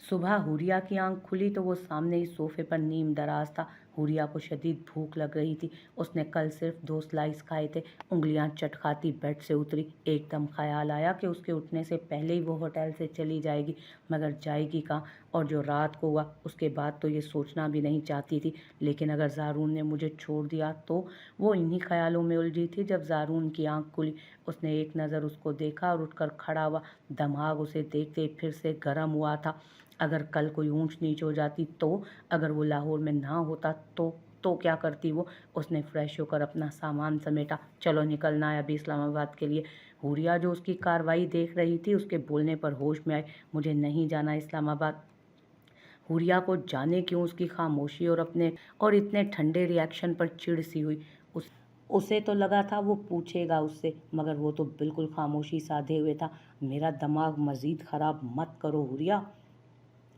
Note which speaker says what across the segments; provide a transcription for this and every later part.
Speaker 1: सुबह हुरिया की आंख खुली तो वो सामने ही सोफे पर नीम दराज था। हुरिया को शदीद भूख लग रही थी। उसने कल सिर्फ 2 स्लाइस खाए थे। उंगलियां चटखाती बेड से उतरी। एकदम ख्याल आया कि उसके उठने से पहले ही वो होटल से चली जाएगी, मगर जाएगी कहाँ? और जो रात को हुआ उसके बाद तो ये सोचना भी नहीं चाहती थी। लेकिन अगर ज़ारून ने मुझे छोड़ दिया तो? वो इन्हीं ख्यालों में उलझी थी जब ज़ारून की आंख खुली। उसने एक नज़र उसको देखा और उठकर खड़ा हुआ। दिमाग उसे देखते फिर से गर्म हुआ था। अगर कल कोई ऊंच नीच हो जाती तो? अगर वो लाहौर में ना होता तो क्या करती वो? उसने फ्रेश होकर अपना सामान समेटा। चलो निकलना है अभी इस्लामाबाद के लिए। हुरिया जो उसकी कार्रवाई देख रही थी उसके बोलने पर होश में आई। मुझे नहीं जाना इस्लामाबाद। हुरिया को जाने क्यों उसकी खामोशी और इतने ठंडे रिएक्शन पर चिढ़ सी हुई। उस उसे तो लगा था वो पूछेगा उससे, मगर वो तो बिल्कुल खामोशी साधे हुए था। मेरा दिमाग मजीद खराब मत करो हुरिया,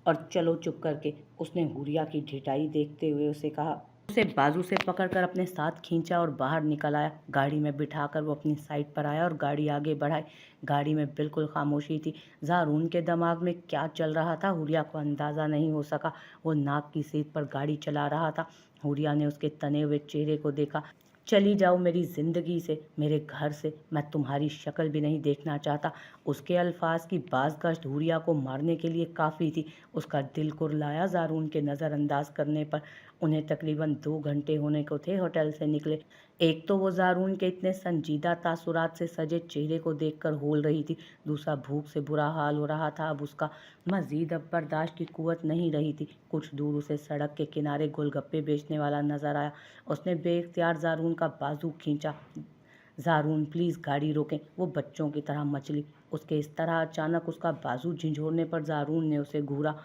Speaker 1: और चलो चुप करके। उसने हुरिया की ढिठाई देखते हुए उसे कहा। उसे बाजू से पकड़कर अपने साथ खींचा और बाहर निकल आया। गाड़ी में बिठाकर वो अपनी साइड पर आया और गाड़ी आगे बढ़ाई। गाड़ी में बिल्कुल खामोशी थी। ज़ारून के दिमाग में क्या चल रहा था हुरिया को अंदाज़ा नहीं हो सका। वो नाक की सीट पर गाड़ी चला रहा था। हुरिया ने उसके तने हुए चेहरे को देखा। चली जाओ मेरी ज़िंदगी से, मेरे घर से। मैं तुम्हारी शक्ल भी नहीं देखना चाहता। उसके अल्फाज की बाज़गश्त हुरिया को मारने के लिए काफ़ी थी। उसका दिल कुरलाया ज़ारून के नज़रअंदाज करने पर। उन्हें तकरीबन 2 घंटे होने को थे होटल से निकले। एक तो वो ज़ारून के इतने संजीदा तासुरात से सजे चेहरे को देखकर होल रही थी, दूसरा भूख से बुरा हाल हो रहा था अब उसका। मज़ीद अब बर्दाश्त की कुव्वत नहीं रही थी। कुछ दूर उसे सड़क के किनारे गोलगप्पे बेचने वाला नजर आया। उसने बेख्तियार ज़ारून का बाजू खींचा। ज़ारून प्लीज़ गाड़ी रोकें। वो बच्चों की तरह मचली। उसके इस तरह अचानक उसका बाजू झंझोड़ने पर ज़ारून ने उसे घूरा।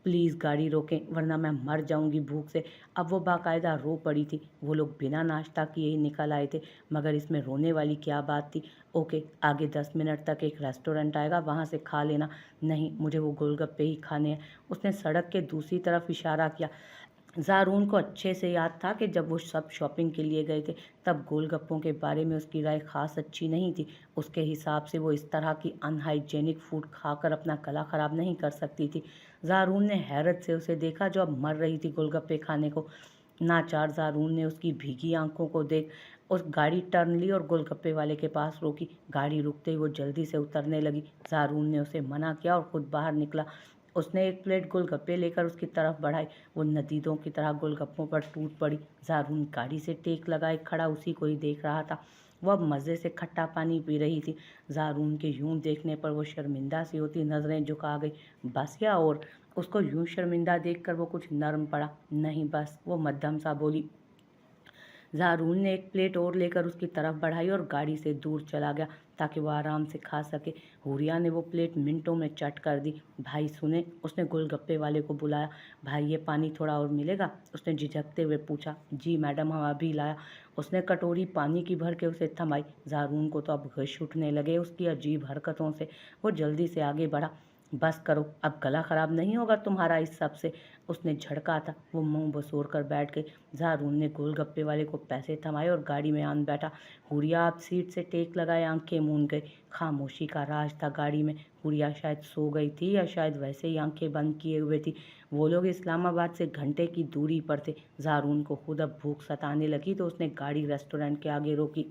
Speaker 1: प्लीज़ गाड़ी रोकें वरना मैं मर जाऊंगी भूख से। अब वो बाकायदा रो पड़ी थी। वो लोग बिना नाश्ता किए ही निकल आए थे, मगर इसमें रोने वाली क्या बात थी? ओके, आगे 10 मिनट तक एक रेस्टोरेंट आएगा, वहाँ से खा लेना। नहीं, मुझे वो गोलगप्पे ही खाने हैं। उसने सड़क के दूसरी तरफ इशारा किया। ज़ारून को अच्छे से याद था कि जब वो सब शॉपिंग के लिए गए थे तब गोलगप्पों के बारे में उसकी राय ख़ास अच्छी नहीं थी। उसके हिसाब से वो इस तरह की अनहाइजेनिक फूड खाकर अपना गला ख़राब नहीं कर सकती थी। ज़ारून ने हैरत से उसे देखा जो अब मर रही थी गोलगप्पे खाने को। नाचार ज़ारून ने उसकी भीगी आंखों को देख उस गाड़ी टर्न ली और गोलगप्पे वाले के पास रोकी। गाड़ी रुकते ही वो जल्दी से उतरने लगी। ज़ारून ने उसे मना किया और खुद बाहर निकला। उसने एक प्लेट गोलगप्पे लेकर उसकी तरफ बढ़ाई। वो नदीदों की तरह गोलगप्पों पर टूट पड़ी। ज़ारून गाड़ी से टेक लगाए खड़ा उसी को ही देख रहा था। वह अब मज़े से खट्टा पानी पी रही थी। ज़ारून के यूं देखने पर वो शर्मिंदा सी होती नज़रें झुका गई। बस या और? उसको यूं शर्मिंदा देखकर वो कुछ नर्म पड़ा। नहीं बस, वो मध्यम सा बोली। ज़ारून ने एक प्लेट और लेकर उसकी तरफ बढ़ाई और गाड़ी से दूर चला गया ताकि वो आराम से खा सके। हुरिया ने वो प्लेट मिनटों में चट कर दी। भाई सुने, उसने गोलगप्पे वाले को बुलाया। भाई ये पानी थोड़ा और मिलेगा? उसने झिझकते हुए पूछा। जी मैडम, हम अभी लाया। उसने कटोरी पानी की भर के उसे थमाई। ज़ारून को तो अब गश उठने लगे उसकी अजीब हरकतों से। वो जल्दी से आगे बढ़ा। बस करो, अब गला खराब नहीं होगा तुम्हारा इस सब से। उसने झड़का था। वो मुंह बसोर कर बैठ गई। ज़ारून ने गोलगप्पे वाले को पैसे थमाए और गाड़ी में आन बैठा। हुरिया आप सीट से टेक लगाए आंखें मूंद गई। खामोशी का राज था गाड़ी में। हुरिया शायद सो गई थी या शायद वैसे ही आंखें बंद किए हुए थी। वो लोग इस्लामाबाद से घंटे की दूरी पर थे। ज़ारून को खुद अब भूख सताने लगी तो उसने गाड़ी रेस्टोरेंट के आगे रोकी।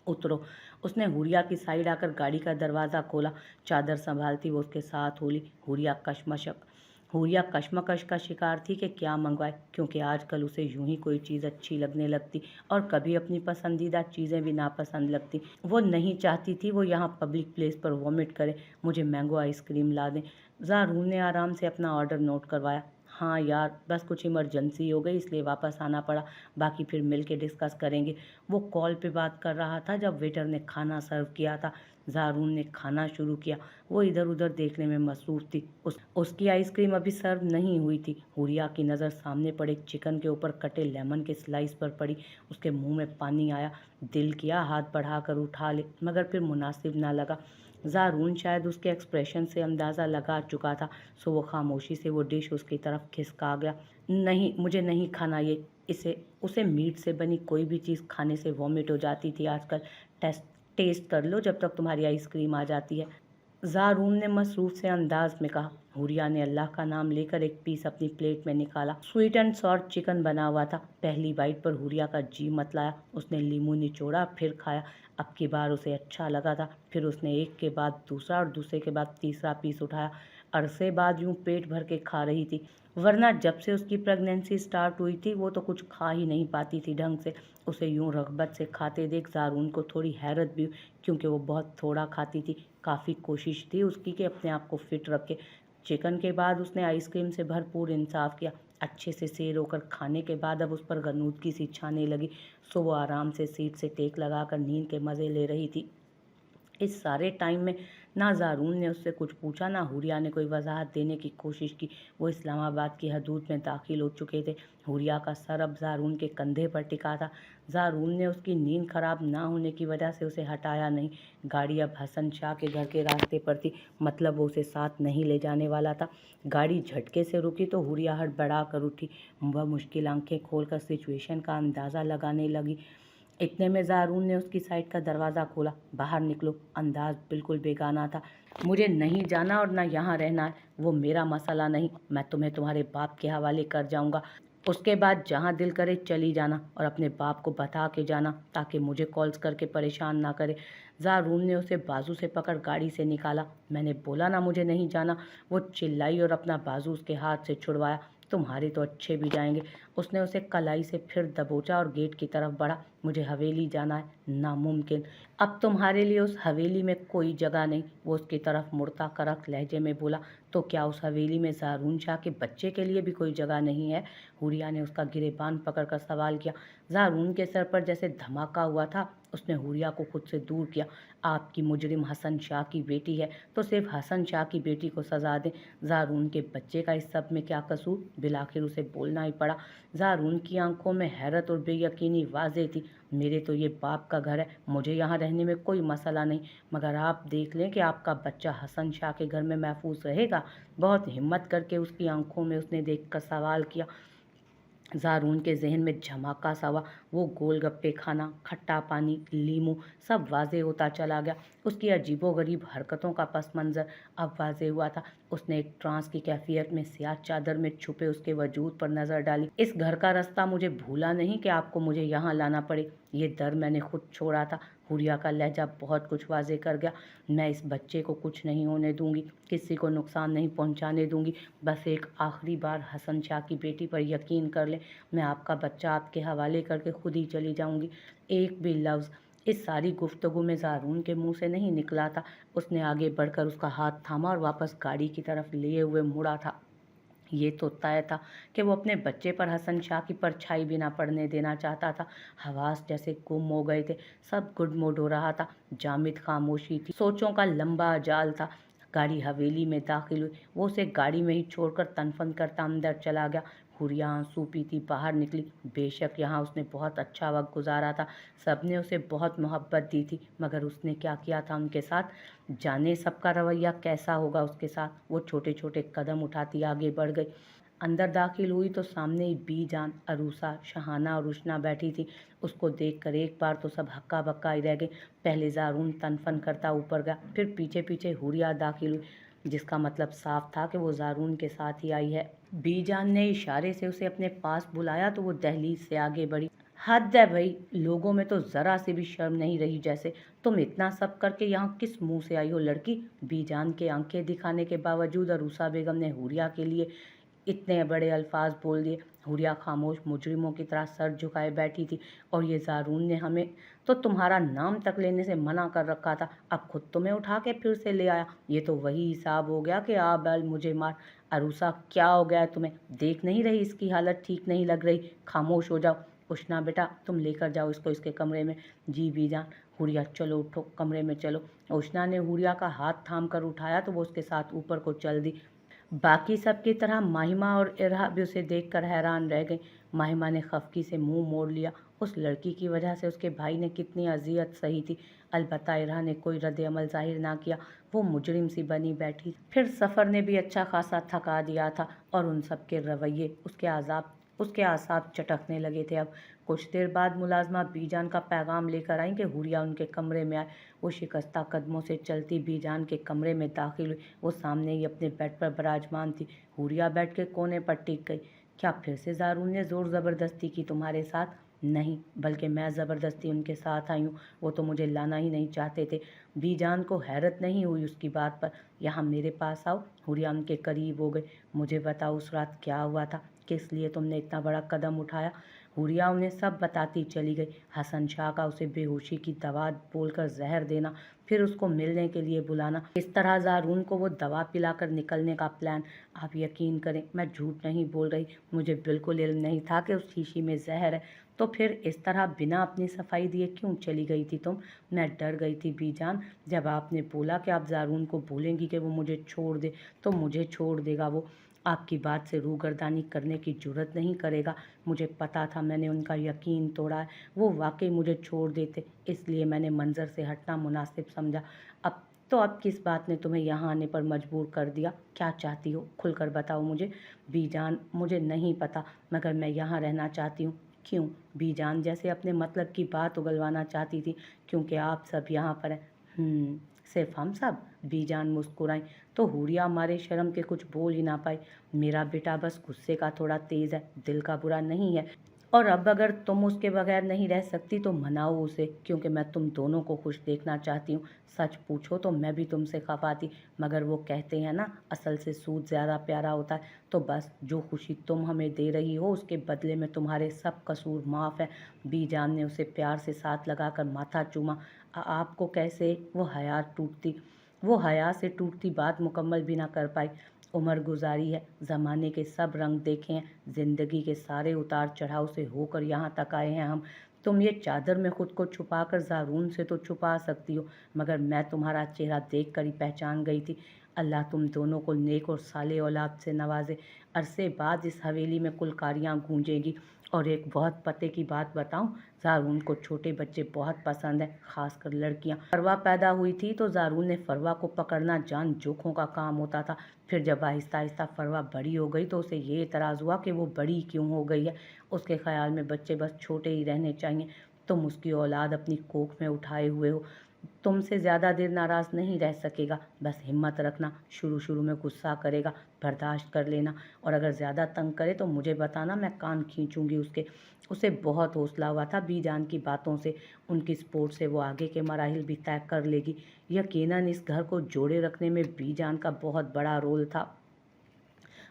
Speaker 1: उतरो। उसने हुरिया की साइड आकर गाड़ी का दरवाज़ा खोला। चादर संभालती वो उसके साथ होली। हुरिया कश्मकश का शिकार थी कि क्या मंगवाए, क्योंकि आजकल उसे यूं ही कोई चीज़ अच्छी लगने लगती और कभी अपनी पसंदीदा चीज़ें भी नापसंद लगती। वो नहीं चाहती थी वो यहाँ पब्लिक प्लेस पर वॉमिट करे। मुझे मैंगो आइसक्रीम ला दें। ज़ारून ने आराम से अपना ऑर्डर नोट करवाया। हाँ यार, बस कुछ इमरजेंसी हो गई इसलिए वापस आना पड़ा, बाकी फिर मिल के डिस्कस करेंगे। वो कॉल पे बात कर रहा था जब वेटर ने खाना सर्व किया था। ज़ारून ने खाना शुरू किया। वो इधर उधर देखने में मसरूफ़ थी। उसकी आइसक्रीम अभी सर्व नहीं हुई थी। हुरिया की नज़र सामने पड़े चिकन के ऊपर कटे लेमन के स्लाइस पर पड़ी। उसके मुंह में पानी आया। दिल किया हाथ बढ़ाकर उठा ले, मगर फिर मुनासिब ना लगा। ज़ारून शायद उसके एक्सप्रेशन से अंदाज़ा लगा चुका था, सो वो खामोशी से वो डिश उसकी तरफ खिसका गया। नहीं, मुझे नहीं खाना ये। इसे उसे मीट से बनी कोई भी चीज़ खाने से वॉमिट हो जाती थी आजकल। टेस्ट टेस्ट कर लो जब तक तुम्हारी आइसक्रीम आ जाती है। ज़ारून ने मसरूफ़ से अंदाज में कहा। हुरिया ने अल्लाह का नाम लेकर एक पीस अपनी प्लेट में निकाला। स्वीट एंड सॉर चिकन बना हुआ था। पहली बाइट पर हुरिया का जी मतलाया। उसने लीमू निचोड़ा, फिर खाया। अब की बार उसे अच्छा लगा था। फिर उसने एक के बाद दूसरा और दूसरे के बाद तीसरा पीस उठाया। अरसे बाद यूं पेट भर के खा रही थी, वरना जब से उसकी प्रेगनेंसी स्टार्ट हुई थी वो तो कुछ खा ही नहीं पाती थी ढंग से। उसे यूं रग़बत से खाते देख ज़ारून को थोड़ी हैरत भी हुई, क्योंकि वो बहुत थोड़ा खाती थी। काफ़ी कोशिश थी उसकी कि अपने आप को फिट रखे। चिकन के बाद उसने आइसक्रीम से भरपूर इंसाफ किया। अच्छे से सेर होकर खाने के बाद अब उस पर गनूदगी सी छाने लगी। सो वो आराम से सीट से टेक लगाकर नींद के मज़े ले रही थी। इस सारे टाइम में ना ज़ारून ने उससे कुछ पूछा, ना हुरिया ने कोई वजाहत देने की कोशिश की। वो इस्लामाबाद की हदूद में दाखिल हो चुके थे। हुरिया का सर अब ज़ारून के कंधे पर टिका था। ज़ारून ने उसकी नींद खराब ना होने की वजह से उसे हटाया नहीं। गाड़ी अब हसन शाह के घर के रास्ते पर थी, मतलब वो उसे साथ नहीं ले जाने वाला था। गाड़ी झटके से रुकी तो हुरिया हड़बड़ा कर उठी। वह मुश्किल आंखें खोलकर सिचुएशन का अंदाज़ा लगाने लगी। इतने में ज़ारून ने उसकी साइड का दरवाज़ा खोला। बाहर निकलो। अंदाज बिल्कुल बेगाना था। मुझे नहीं जाना और ना यहाँ रहना है। वो मेरा मसला नहीं। मैं तुम्हें तुम्हारे बाप के हवाले कर जाऊँगा। उसके बाद जहाँ दिल करे चली जाना और अपने बाप को बता के जाना, ताकि मुझे कॉल्स करके परेशान ना करे। ज़ारून ने उसे बाजू से पकड़ गाड़ी से निकाला। मैंने बोला ना मुझे नहीं जाना। वो चिल्लाई और अपना बाजू उसके हाथ से छुड़वाया। तुम्हारे तो अच्छे भी जाएंगे। उसने उसे कलाई से फिर दबोचा और गेट की तरफ बढ़ा। मुझे हवेली जाना है। नामुमकिन। अब तुम्हारे लिए उस हवेली में कोई जगह नहीं। वो उसकी तरफ मुड़ता करक लहजे में बोला। तो क्या उस हवेली में ज़ारून शाह के बच्चे के लिए भी कोई जगह नहीं है? हुरिया ने उसका गिरेबान पकड़कर सवाल किया। ज़ारून के सर पर जैसे धमाका हुआ था। उसने हुरिया को खुद से दूर किया। आपकी मुजरिम हसन शाह की बेटी है तो सिर्फ हसन शाह की बेटी को सजा दें। ज़ारून के बच्चे का इस सब में क्या कसूर? बिलाखिर उसे बोलना ही पड़ा। ज़ारून की आंखों में हैरत और बेयकीनी वाज़ेह थी। मेरे तो ये बाप का घर है, मुझे यहाँ रहने में कोई मसला नहीं, मगर आप देख लें कि आपका बच्चा हसन शाह के घर में महफूज रहेगा। बहुत हिम्मत करके उसकी आंखों में उसने देखकर सवाल किया। ज़ारून के जहन में झमाका सा हुआ। वो गोलगप्पे खाना, खट्टा पानी, लीमू सब वाज़ेह होता चला गया। उसकी अजीबोगरीब हरकतों का पस मंज़र अब वाज़ेह हुआ था। उसने एक ट्रांस की कैफियत में स्याह चादर में छुपे उसके वजूद पर नज़र डाली। इस घर का रास्ता मुझे भूला नहीं कि आपको मुझे यहाँ लाना पड़े। ये दर मैंने खुद छोड़ा था। हुरिया का लहजा बहुत कुछ वाज़ेह कर गया। मैं इस बच्चे को कुछ नहीं होने दूंगी, किसी को नुकसान नहीं पहुँचाने दूंगी। बस एक आखिरी बार हसन शाह की बेटी पर यकीन कर लें। मैं आपका बच्चा आपके हवाले करके खुद ही चली जाऊंगी। एक भी लफ्ज़ इस सारी गुफ्तगू में ज़ारून के मुंह से नहीं निकला था। उसने आगे बढ़कर उसका हाथ थामा और वापस गाड़ी की तरफ लिए हुए मुड़ा था। ये तो तय था कि वो अपने बच्चे पर हसन शाह की परछाई भी ना पड़ने देना चाहता था। हवास जैसे गुम हो गए थे। सब गुडमुड हो रहा था। जामिद खामोशी थी। सोचों का लंबा जाल था। गाड़ी हवेली में दाखिल हुई। वो उसे गाड़ी में ही छोड़कर तनफन करता अंदर चला गया। हुरिया आंसू पीती बाहर निकली। बेशक यहाँ उसने बहुत अच्छा वक्त गुजारा था। सबने उसे बहुत मोहब्बत दी थी, मगर उसने क्या किया था उनके साथ? जाने सबका रवैया कैसा होगा उसके साथ। वो छोटे छोटे कदम उठाती आगे बढ़ गई। अंदर दाखिल हुई तो सामने ही बीजान, अरूसा, शहाना और रुशना बैठी थी। उसको देखकर एक बार तो सब हक्का बक्का ही रह गए। पहले ज़ारून तनफन करता ऊपर गया, फिर पीछे पीछे हुरिया दाखिल हुई, जिसका मतलब साफ था कि वो ज़ारून के साथ ही आई है। बीजान ने इशारे से उसे अपने पास बुलाया तो वो दहलीज से आगे बढ़ी। हद है भाई, लोगों में तो ज़रा सी भी शर्म नहीं रही। जैसे तुम इतना सब करके यहाँ किस मुंह से आई हो लड़की? बीजान के आंखें दिखाने के बावजूद अरूसा बेगम ने हुरिया के लिए इतने बड़े अल्फाज बोल दिए। हुरिया खामोश मुजरिमों की तरह सर झुकाए बैठी थी। और ये ज़ारून ने हमें तो तुम्हारा नाम तक लेने से मना कर रखा था, अब खुद तुम्हें उठा के फिर से ले आया। ये तो वही हिसाब हो गया कि आ बैल मुझे मार। अरूसा क्या हो गया है तुम्हें? देख नहीं रही इसकी हालत ठीक नहीं लग रही? खामोश हो जाओ। उष्णा बेटा, तुम लेकर जाओ इसको इसके कमरे में। जी बीजान। हुरिया चलो उठो, कमरे में चलो। उष्णा ने हुरिया का हाथ थाम कर उठाया तो वो उसके साथ ऊपर को चल दी। बाकी सब की तरह माहिमा और इरहा भी उसे देखकर हैरान रह गई। माहिमा ने खफकी से मुंह मोड़ लिया। उस लड़की की वजह से उसके भाई ने कितनी अजियत सही थी। अलबत्ता इरहा ने कोई रद्द अमल जाहिर ना किया। वो मुजरिम सी बनी बैठी। फिर सफ़र ने भी अच्छा खासा थका दिया था और उन सब के रवैये उसके आज़ाब उसके आसाब चटकने लगे थे अब। कुछ देर बाद मुलाजमा बीजान का पैगाम लेकर आई कि हुरिया उनके कमरे में आए। वो शिकस्ता कदमों से चलती बीजान के कमरे में दाखिल हुई। वो सामने ही अपने बेड पर विराजमान थी। हुरिया बेड के कोने पर टिक गई। क्या फिर से ज़ारून ने ज़ोर ज़बरदस्ती की तुम्हारे साथ? नहीं, बल्कि मैं ज़बरदस्ती उनके साथ आई हूँ। वो तो मुझे लाना ही नहीं चाहते थे। बीजान को हैरत नहीं हुई उसकी बात पर। यहाँ मेरे पास आओ। हुरिया उनके करीब हो गई। मुझे बताओ उस रात क्या हुआ था, किस लिए तुमने इतना बड़ा कदम उठाया? हुरिया उन्हें सब बताती चली गई। हसन शाह का उसे बेहोशी की दवा बोलकर जहर देना, फिर उसको मिलने के लिए बुलाना, इस तरह ज़ारून को वो दवा पिलाकर निकलने का प्लान। आप यकीन करें, मैं झूठ नहीं बोल रही। मुझे बिल्कुल इल्म नहीं था कि उस शीशी में जहर है। तो फिर इस तरह बिना अपनी सफाई दिए क्यों चली गई थी तुम? मैं डर गई थी बीजान। जब आपने बोला कि आप ज़ारून को बोलेंगी कि वो मुझे छोड़ दे, तो मुझे छोड़ देगा। वो आपकी बात से रूगर्दानी करने की जुर्रत नहीं करेगा। मुझे पता था, मैंने उनका यकीन तोड़ा है। वो वाकई मुझे छोड़ देते, इसलिए मैंने मंजर से हटना मुनासिब समझा। अब किस बात ने तुम्हें यहाँ आने पर मजबूर कर दिया? क्या चाहती हो, खुलकर बताओ मुझे। बीजान, मुझे नहीं पता, मगर मैं यहाँ रहना चाहती हूँ। क्यों? बीजान जैसे अपने मतलब की बात उगलवाना चाहती थी। क्योंकि आप सब यहाँ पर हैं। सिर्फ हम सब? बीजान मुस्कुराई तो हुरिया हमारे शर्म के कुछ बोल ही ना पाई। मेरा बेटा बस गुस्से का थोड़ा तेज है, दिल का बुरा नहीं है। और अब अगर तुम उसके बगैर नहीं रह सकती तो मनाओ उसे, क्योंकि मैं तुम दोनों को खुश देखना चाहती हूँ। सच पूछो तो मैं भी तुमसे खफा थी, मगर वो कहते हैं ना, असल से सूद ज़्यादा प्यारा होता है। तो बस जो खुशी तुम हमें दे रही हो, उसके बदले में तुम्हारे सब कसूर माफ़ है। बीजान ने उसे प्यार से साथ लगाकर माथा चूमा। आपको कैसे? वो हया से टूटती बात मुकम्मल भी ना कर पाई। उम्र गुजारी है, ज़माने के सब रंग देखे हैं, ज़िंदगी के सारे उतार चढ़ाव से होकर यहाँ तक आए हैं हम। तुम ये चादर में खुद को छुपा कर ज़ारून से तो छुपा सकती हो, मगर मैं तुम्हारा चेहरा देख कर ही पहचान गई थी। अल्लाह तुम दोनों को नेक और साले औलाद से नवाजे। अरसे बाद इस हवेली में कुलकारियाँ गूंजेगी। और एक बहुत पते की बात बताऊं, ज़ारून को छोटे बच्चे बहुत पसंद हैं, खासकर लड़कियां। फरवा पैदा हुई थी तो ज़ारून ने फरवा को पकड़ना जान जोखों का काम होता था। फिर जब आहिस्ता आहिस्ता फरवा बड़ी हो गई तो उसे ये एतराज़ हुआ कि वो बड़ी क्यों हो गई है। उसके ख्याल में बच्चे बस छोटे ही रहने चाहिए। तुम उसकी औलाद अपनी कोख में उठाए हुए हो, तुमसे ज़्यादा देर नाराज़ नहीं रह सकेगा। बस हिम्मत रखना, शुरू शुरू में गुस्सा करेगा, बर्दाश्त कर लेना, और अगर ज़्यादा तंग करे तो मुझे बताना, मैं कान खींचूंगी उसके। उसे बहुत हौसला हुआ था बीजान की बातों से। उनकी सपोर्ट से वो आगे के मराहिल भी तय कर लेगी। यकीनन इस घर को जोड़े रखने में बीजान का बहुत बड़ा रोल था।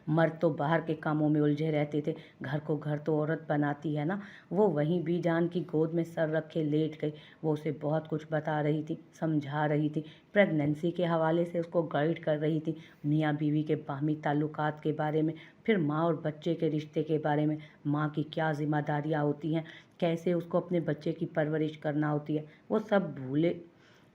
Speaker 1: मर्द तो बाहर के कामों में उलझे रहते थे, घर को घर तो औरत बनाती है ना। वो वहीं बीजान की गोद में सर रखे लेट गई। वो उसे बहुत कुछ बता रही थी, समझा रही थी, प्रेगनेंसी के हवाले से उसको गाइड कर रही थी, मियाँ बीवी के बाहमी ताल्लुकात के बारे में, फिर माँ और बच्चे के रिश्ते के बारे में, माँ की क्या जिम्मेदारियाँ होती हैं, कैसे उसको अपने बच्चे की परवरिश करना होती है। वो सब भूले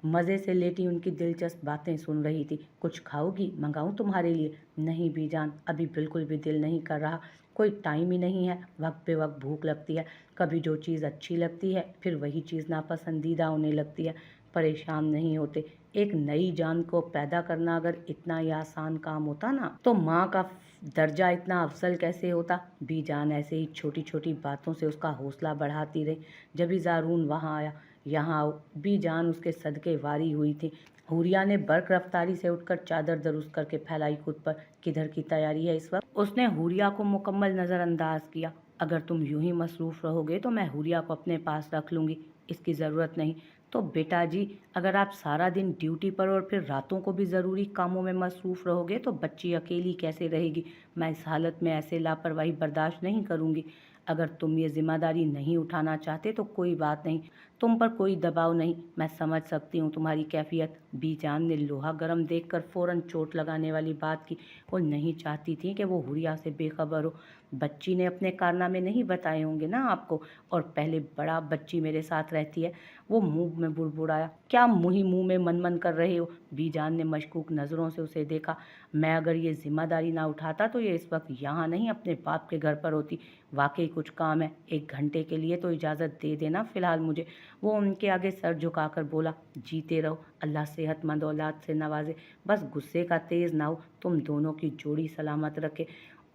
Speaker 1: मज़े से लेटी उनकी दिलचस्प बातें सुन रही थी। कुछ खाओगी? मंगाऊं तुम्हारे लिए? नहीं बीजान, अभी बिल्कुल भी दिल नहीं कर रहा। कोई टाइम ही नहीं है, वक्त पे वक्त भूख लगती है। कभी जो चीज़ अच्छी लगती है, फिर वही चीज़ नापसंदीदा होने लगती है। परेशान नहीं होते। एक नई जान को पैदा करना अगर इतना ही आसान काम होता ना, तो माँ का दर्जा इतना अफजल कैसे होता। बीजान ऐसे ही छोटी छोटी बातों से उसका हौसला बढ़ाती रही। जब ही ज़ारून वहाँ आया, यहाँ आओ, बीजान उसके सदके वारी हुई थी। हुरिया ने बर्क रफ्तारी से उठकर चादर दुरुस्त करके फैलाई खुद पर। किधर की तैयारी है इस वक्त? उसने हुरिया को मुकम्मल नज़रअंदाज किया। अगर तुम यूं ही मसरूफ़ रहोगे तो मैं हुरिया को अपने पास रख लूँगी, इसकी ज़रूरत नहीं। तो बेटा जी, अगर आप सारा दिन ड्यूटी पर और फिर रातों को भी ज़रूरी कामों में मसरूफ़ रहोगे तो बच्ची अकेली कैसे रहेगी? मैं इस हालत में ऐसे लापरवाही बर्दाश्त नहीं करूँगी। अगर तुम ये जिम्मेदारी नहीं उठाना चाहते तो कोई बात नहीं, तुम पर कोई दबाव नहीं। मैं समझ सकती हूँ तुम्हारी कैफियत। बीजान ने लोहा गर्म देखकर फौरन चोट लगाने वाली बात की। वो नहीं चाहती थी कि वो हुरिया से बेखबर हो। बच्ची ने अपने कारनामे नहीं बताए होंगे ना आपको, और पहले बड़ा बच्ची मेरे साथ रहती है। वो मुंह में बुड़बुड़ाया। क्या मुंह में मनमन कर रहे हो? बीजान ने मशकूक नज़रों से उसे देखा। मैं अगर ये जिम्मेदारी ना उठाता तो ये इस वक्त यहाँ नहीं, अपने बाप के घर पर होती। वाकई कुछ काम है, 1 घंटे के लिए तो इजाज़त दे देना फ़िलहाल मुझे। वो उनके आगे सर झुकाकर बोला, जीते रहो, अल्लाह सेहतमंद औलाद से नवाजे, बस गुस्से का तेज़ ना हो, तुम दोनों की जोड़ी सलामत रखे।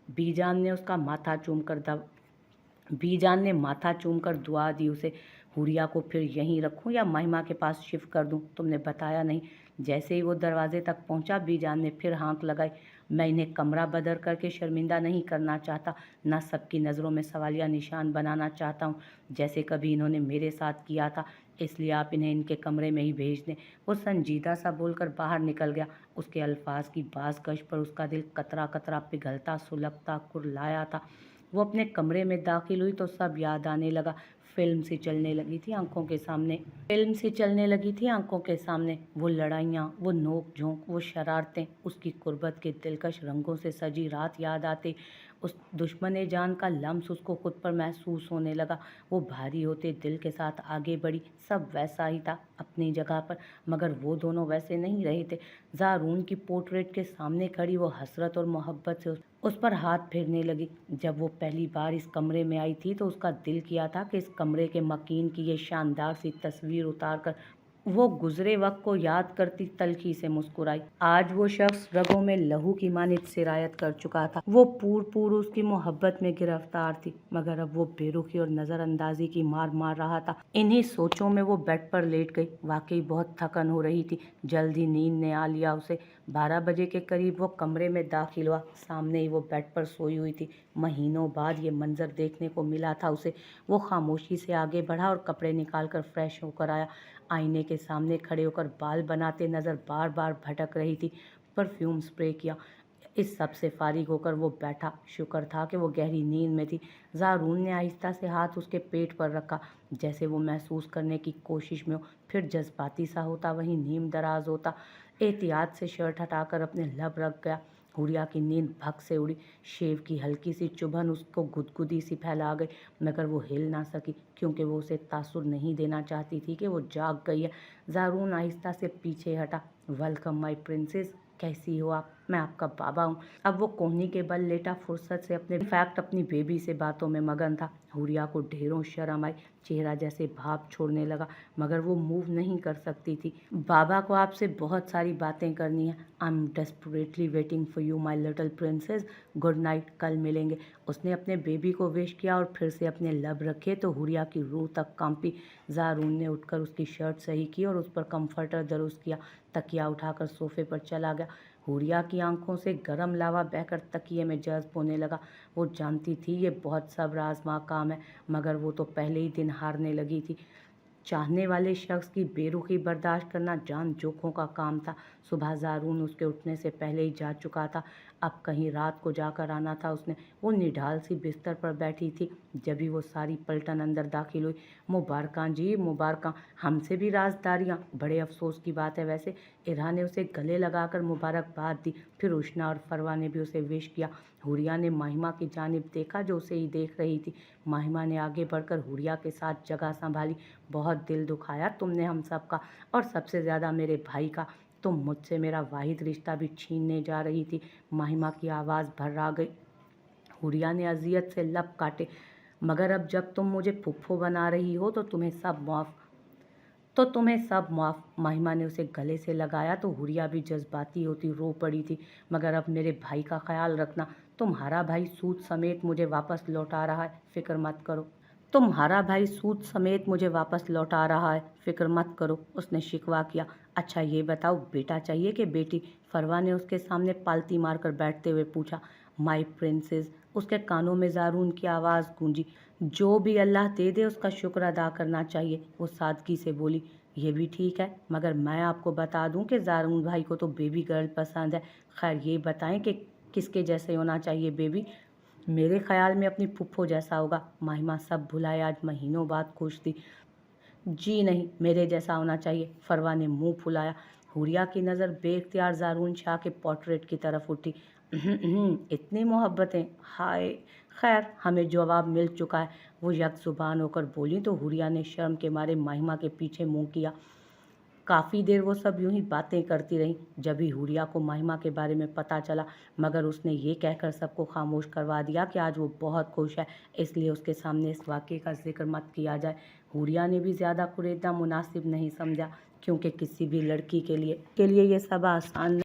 Speaker 1: बीजान ने उसका माथा चूमकर बीजान ने माथा चूमकर दुआ दी उसे। हुरिया को फिर यहीं रखूं या महिमा के पास शिफ्ट कर दूं? तुमने बताया नहीं। जैसे ही वो दरवाजे तक पहुंचा, बीजान ने फिर हाँक लगाई। मैं इन्हें कमरा बदल करके शर्मिंदा नहीं करना चाहता, न सबकी नज़रों में सवालिया निशान बनाना चाहता हूँ जैसे कभी इन्होंने मेरे साथ किया था। इसलिए आप इन्हें इनके कमरे में ही भेज दें। वो संजीदा सा बोलकर बाहर निकल गया। उसके अल्फाज की बाज़गश पर उसका दिल कतरा कतरा पिघलता सुलगता कुर्लाया था। वो अपने कमरे में दाखिल हुई तो सब याद आने लगा। फिल्म सी चलने लगी थी आंखों के सामने। वो लड़ाइयाँ, वो नोक झोंक, वो शरारतें, उसकी कुर्बत के दिलकश रंगों से सजी रात याद आती। उस दुश्मन जान का लम्स उसको खुद पर महसूस होने लगा। वो भारी होते दिल के साथ आगे बढ़ी। सब वैसा ही था अपनी जगह पर, मगर वो दोनों वैसे नहीं रहे थे। ज़ारून की पोर्ट्रेट के सामने खड़ी वो हसरत और मोहब्बत से उस पर हाथ फेरने लगी। जब वो पहली बार इस कमरे में आई थी तो उसका दिल किया था कि इस कमरे के मकीन की ये शानदार सी तस्वीर उतार कर वो गुजरे वक्त को याद करती तल्खी से मुस्कुराई। आज वो शख्स रगों में लहू की मानित सिरायत कर चुका था। वो पूर उसकी मोहब्बत में गिरफ्तार थी, मगर अब वो बेरुखी और नज़रअंदाजी की मार मार रहा था। इन्हीं सोचों में वो बेड पर लेट गई। वाकई बहुत थकन हो रही थी। जल्दी नींद ने आ लिया उसे। 12 बजे के करीब वो कमरे में दाखिल हुआ। सामने ही वो बेड पर सोई हुई थी। महीनों बाद ये मंजर देखने को मिला था उसे। वो खामोशी से आगे बढ़ा और कपड़े निकाल कर फ्रेश होकर आया। आईने के सामने खड़े होकर बाल बनाते नज़र बार बार भटक रही थी। परफ्यूम स्प्रे किया। इस सब से फारिग होकर वो बैठा। शुक्र था कि वो गहरी नींद में थी। ज़ारून ने आहिस्ता से हाथ उसके पेट पर रखा, जैसे वो महसूस करने की कोशिश में हो। फिर जज्बाती सा होता वहीं नीम दराज होता। एहतियात से शर्ट हटाकर अपने लब रख गया। हुरिया की नींद भग से उड़ी। शेव की हल्की सी चुभन उसको गुदगुदी सी फैला गई, मगर वो हिल ना सकी, क्योंकि वो उसे तासुर नहीं देना चाहती थी कि वो जाग गई है। ज़ारून आहिस्ता से पीछे हटा। वेलकम माई प्रिंसेस, कैसी हो आप? मैं आपका बाबा हूँ। अब वो कोहनी के बल लेटा फुर्सत से अपनी बेबी से बातों में मगन था। हुरिया को ढेरों शर्म आई। चेहरा जैसे भाप छोड़ने लगा, मगर वो मूव नहीं कर सकती थी। बाबा को आपसे बहुत सारी बातें करनी है। I am desperately waiting for you my little princess. Good night, कल मिलेंगे। उसने अपने बेबी को विश किया और फिर से अपने लब रखे तो हुरिया की रूह तक कांपी। ज़ारून ने उठकर उसकी शर्ट सही की और उस पर कंफर्टर दुरुस्त किया। तकिया उठाकर सोफे पर चला गया। हुरिया की आंखों से गर्म लावा बहकर तकिए में जज्ब होने लगा। वो जानती थी ये बहुत सब्र आजमा काम है, मगर वो तो पहले ही दिन हारने लगी थी। चाहने वाले शख्स की बेरुखी बर्दाश्त करना जान जोखों का काम था। सुबह ज़ारून उसके उठने से पहले ही जा चुका था। अब कहीं रात को जाकर आना था उसने। वो निढाल सी बिस्तर पर बैठी थी, जब ही वो सारी पलटन अंदर दाखिल हुई। मुबारकां जी, मुबारकां। हमसे भी राजदारियां, बड़े अफसोस की बात है वैसे। इरहा ने उसे गले लगाकर मुबारकबाद दी। फिर उष्णा और फरवा ने भी उसे विश किया। हुरिया ने माहिमा की जानिब देखा जो उसे ही देख रही थी। माहिमा ने आगे बढ़कर हुरिया के साथ जगह संभाली। बहुत दिल दुखाया तुमने हम सब का, और सबसे ज़्यादा मेरे भाई का। तुम मुझसे मेरा वाहिद रिश्ता भी छीनने जा रही थी। माहिमा की आवाज़ भर्रा गई। हुरिया ने अजियत से लब काटे। मगर अब जब तुम मुझे फुफ्फो बना रही हो तो तुम्हें सब माफ़। माहिमा ने उसे गले से लगाया तो हुरिया भी जज्बाती होती रो पड़ी थी। मगर अब मेरे भाई का ख्याल रखना। तुम्हारा भाई सूद समेत मुझे वापस लौटा रहा है, फिक्र मत करो। फिक्र मत करो, उसने शिकवा किया। अच्छा ये बताओ, बेटा चाहिए कि बेटी? फरवा ने उसके सामने पालती मारकर बैठते हुए पूछा। माई प्रिंसेस, उसके कानों में ज़ारून की आवाज़ गूंजी। जो भी अल्लाह दे दे उसका शुक्र अदा करना चाहिए, वो सादगी से बोली। ये भी ठीक है, मगर मैं आपको बता दूं कि ज़ारून भाई को तो बेबी गर्ल पसंद है। खैर ये बताएं कि किसके जैसे होना चाहिए बेबी? मेरे ख्याल में अपनी फुफ्फो जैसा होगा। माहिमा सब भुलाए आज महीनों बाद खुश थी। जी नहीं, मेरे जैसा होना चाहिए। फरवा ने मुंह फुलाया। हुरिया की नज़र बेख्तियार ज़ारून शाह के पोर्ट्रेट की तरफ उठी। इतनी मोहब्बतें, हाय। खैर, हमें जवाब मिल चुका है, वो यकजुबान होकर बोली तो हुरिया ने शर्म के मारे माहिमा के पीछे मुंह किया। काफ़ी देर वो सब यूं ही बातें करती रहीं। जब ही हुरिया को माहिमा के बारे में पता चला, मगर उसने ये कहकर सबको खामोश करवा दिया कि आज वो बहुत खुश है, इसलिए उसके सामने इस वाक़े का जिक्र मत किया जाए। हुरिया ने भी ज़्यादा कुरेदना मुनासिब नहीं समझा, क्योंकि किसी भी लड़की के लिए ये सब आसान